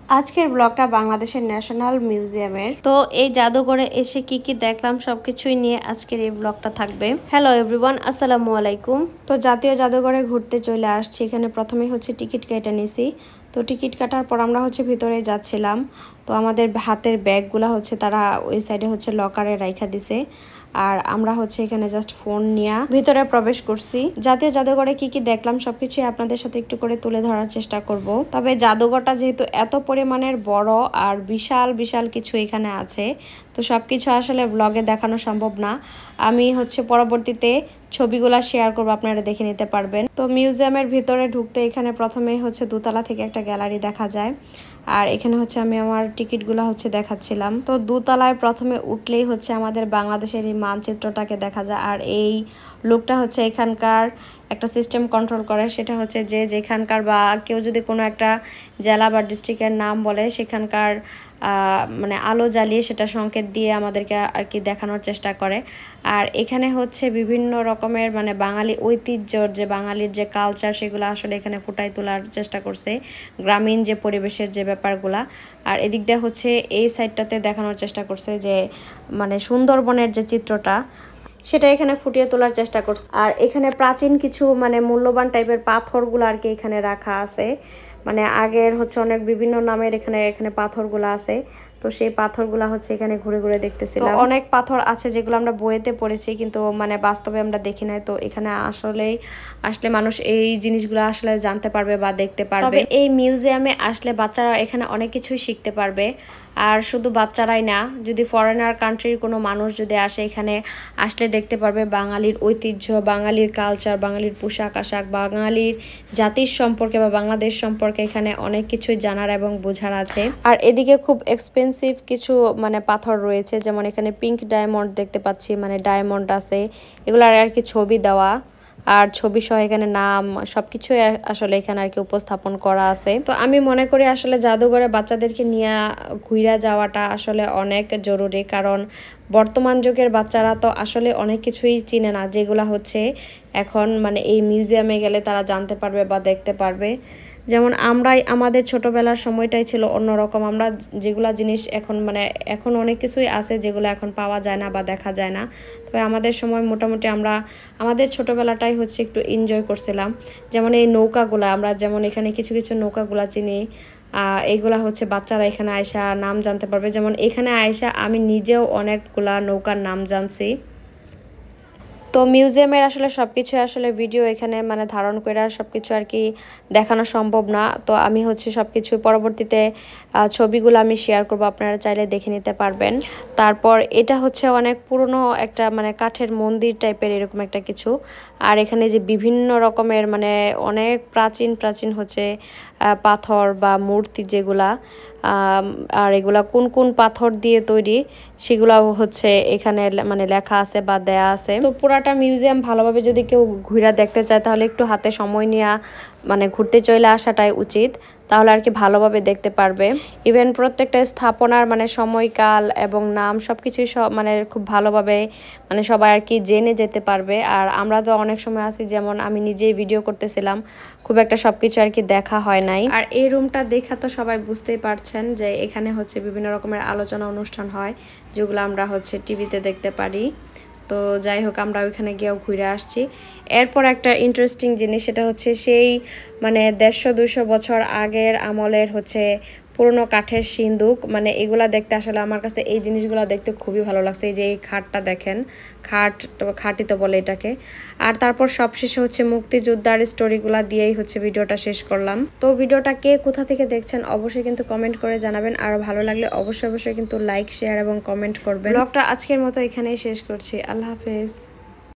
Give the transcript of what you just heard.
আজকের ব্লগটা বাংলাদেশের ন্যাশনাল মিউজিয়ামের। তো এই জাদুঘরে এসে কি কি দেখলাম সবকিছুই নিয়ে আজকের এই ব্লগটা থাকবে। হ্যালো এভরিওয়ান, আসসালামু আলাইকুম। তো জাতীয় জাদুঘরে ঘুরতে চলে আসছি। এখানে প্রথমে হচ্ছে টিকিট কেটে নিছি। তো টিকিট কাটার পর আমরা হচ্ছে ভিতরে যাচ্ছিলাম। তো আমাদের হাতের ব্যাগগুলা হচ্ছে তারা ওই সাইডে হচ্ছে লকারে রাইখা দিছে। আর আমরা হচ্ছে এখানে জাস্ট ফোন নিয়ে ভিতরে প্রবেশ করছি। জাতীয় জাদুঘরে কি কি দেখলাম সবকিছু আপনাদের সাথে একটু করে তুলে ধরার চেষ্টা করব। তবে জাদুঘরটা যেহেতু এত পরিমাণের বড় আর বিশাল বিশাল কিছু এখানে আছে, তো সবকিছু আসলে ব্লগে দেখানো সম্ভব না। আমি হচ্ছে পরবর্তীতে ছবিগুলা শেয়ার করবো, আপনারা দেখে নিতে পারবেন। তো মিউজিয়ামের ভিতরে ঢুকতে এখানে প্রথমে হচ্ছে দোতলা থেকে একটা গ্যালারি দেখা যায়। আর এখানে হচ্ছে আমি আমার টিকিটগুলো হচ্ছে দেখাচ্ছিলাম। তো দোতলায় প্রথমে উঠলেই হচ্ছে আমাদের বাংলাদেশের এই মানচিত্রটাকে দেখা যায়। আর এই লোকটা হচ্ছে এখানকার একটা সিস্টেম কন্ট্রোল করে, সেটা হচ্ছে যে যেখানকার বা কেউ যদি কোনো একটা জেলা বা ডিস্ট্রিক্টের নাম বলে সেখানকার মানে আলো জ্বালিয়ে সেটা সংকেত দিয়ে আমাদেরকে আর কি দেখানোর চেষ্টা করে। আর এখানে হচ্ছে বিভিন্ন রকমের মানে বাঙালি ঐতিহ্যর যে বাঙালির যে কালচার সেগুলো আসলে এখানে ফুটাই তোলার চেষ্টা করছে, গ্রামীণ যে পরিবেশের যে ব্যাপারগুলা। আর এদিক দিয়ে হচ্ছে এই সাইডটাতে দেখানোর চেষ্টা করছে যে মানে সুন্দরবনের যে চিত্রটা সেটা এখানে ফুটিয়ে তোলার চেষ্টা করছে। আর এখানে প্রাচীন কিছু মানে মূল্যবান টাইপের পাথরগুলো আর কি এখানে রাখা আছে। মানে আগের হচ্ছে অনেক বিভিন্ন নামের এখানে পাথরগুলো আছে। তো সেই পাথরগুলা হচ্ছে এখানে ঘুরে ঘুরে দেখতেছিলাম। অনেক পাথর আছে যেগুলো আমরা বইতে পড়েছি কিন্তু মানে বাস্তবে আমরা দেখি নাই। তো এখানে আসলে মানুষ এই জিনিসগুলো আসলে জানতে পারবে বা দেখতে পারবে। তবে এই মিউজিয়ামে আসলে বাচ্চারা এখানে অনেক কিছুই শিখতে পারবে। আর শুধু বাচ্চারাই না, যদি ফরেনার কান্ট্রির কোনো মানুষ যদি আসে এখানে আসলে দেখতে পারবে বাঙালির ঐতিহ্য, বাঙালির কালচার, বাঙালির পোশাক আশাক, বাঙালির জাতির সম্পর্কে বা বাংলাদেশ সম্পর্কে এখানে অনেক কিছুই জানার এবং বোঝার আছে। আর এদিকে খুব এক্সপেন্সিভ কিছু মানে পাথর রয়েছে, যেমন এখানে পিঙ্ক ডায়মন্ড দেখতে পাচ্ছি, মানে ডায়মন্ড আছে এগুলো আর কি ছবি দেওয়া আর ছবি সহ এখানে নাম সবকিছুই আসলে এখানে আর কি উপস্থাপন করা আছে। তো আমি মনে করি আসলে জাদুঘরে বাচ্চাদেরকে নিয়ে ঘুরে যাওয়াটা আসলে অনেক জরুরি, কারণ বর্তমান যুগের বাচ্চারা তো আসলে অনেক কিছুই চিনে না, যেগুলো হচ্ছে এখন মানে এই মিউজিয়ামে গেলে তারা জানতে পারবে বা দেখতে পারবে। যেমন আমরাই আমাদের ছোটবেলার সময়টাই ছিল অন্যরকম। আমরা যেগুলা জিনিস এখন অনেক কিছুই আছে যেগুলো এখন পাওয়া যায় না বা দেখা যায় না। তবে আমাদের সময় মোটামুটি আমরা আমাদের ছোটবেলাটাই হচ্ছে একটু এনজয় করছিলাম। যেমন এই নৌকাগুলা, আমরা যেমন এখানে কিছু কিছু নৌকাগুলা চিনি, এইগুলা হচ্ছে বাচ্চারা এখানে আয়সা নাম জানতে পারবে। যেমন এখানে আয়সা আমি নিজেও অনেকগুলা নৌকার নাম জানছি। তো মিউজিয়ামের আসলে সবকিছু আসলে ভিডিও এখানে মানে ধারণ করে সবকিছু আর কি দেখানো সম্ভব না। তো আমি হচ্ছে সবকিছু পরবর্তীতে ছবিগুলো আমি শেয়ার করব, আপনারা চাইলে দেখে নিতে পারবেন। তারপর এটা হচ্ছে অনেক পুরনো একটা মানে কাঠের মন্দির টাইপের এরকম একটা কিছু। আর এখানে যে বিভিন্ন রকমের মানে অনেক প্রাচীন প্রাচীন হচ্ছে পাথর বা মূর্তি যেগুলা, আর এগুলা কোন কোন পাথর দিয়ে তৈরি সেগুলাও হচ্ছে এখানে মানে লেখা আছে বা দেয়া আছে। তো পুরাটা মিউজিয়াম ভালোভাবে যদি কেউ ঘুরে দেখতে চায় তাহলে একটু হাতে সময় নিয়ে মানে ঘুরতে চলে আসাটাই উচিত, তাহলে আর কি ভালোভাবে দেখতে পারবে। ইভেন প্রত্যেকটা স্থাপনার মানে সময়কাল এবং নাম সবকিছুই মানে খুব ভালোভাবে মানে সবাই আর কি জেনে যেতে পারবে। আর আমরা তো অনেক সময় আছি, যেমন আমি নিজেই ভিডিও করতেছিলাম, খুব একটা সবকিছু আর কি দেখা হয় নাই। আর এই রুমটা দেখা তো সবাই বুঝতেই পারছেন যে এখানে হচ্ছে বিভিন্ন রকমের আলোচনা অনুষ্ঠান হয় যেগুলো আমরা হচ্ছে টিভিতে দেখতে পারি। তো যাই হোক, আমরা ওইখানে গিয়েও ঘুরে আসছি। এরপর একটা ইন্টারেস্টিং জিনিস, সেটা হচ্ছে সেই মানে 150-200 বছর আগের আমলের হচ্ছে পুরনো কাঠের সিন্দুক। মানে এগুলা দেখতে আসলে আমার কাছে এই জিনিসগুলো দেখতে খুবই ভালো লাগছে। এই যে এই খাটটা দেখেন, খাটই তো বলে এটাকে। আর তারপর সবশেষে হচ্ছে মুক্তিযোদ্ধার স্টোরিগুলা দিয়েই হচ্ছে ভিডিওটা শেষ করলাম। তো ভিডিওটা কে কোথা থেকে দেখছেন অবশ্যই কিন্তু কমেন্ট করে জানাবেন। আর ভালো লাগলে অবশ্যই কিন্তু লাইক, শেয়ার এবং কমেন্ট করবেন। ব্লগটা আজকের মতো এখানেই শেষ করছি। আল্লাহ হাফেজ।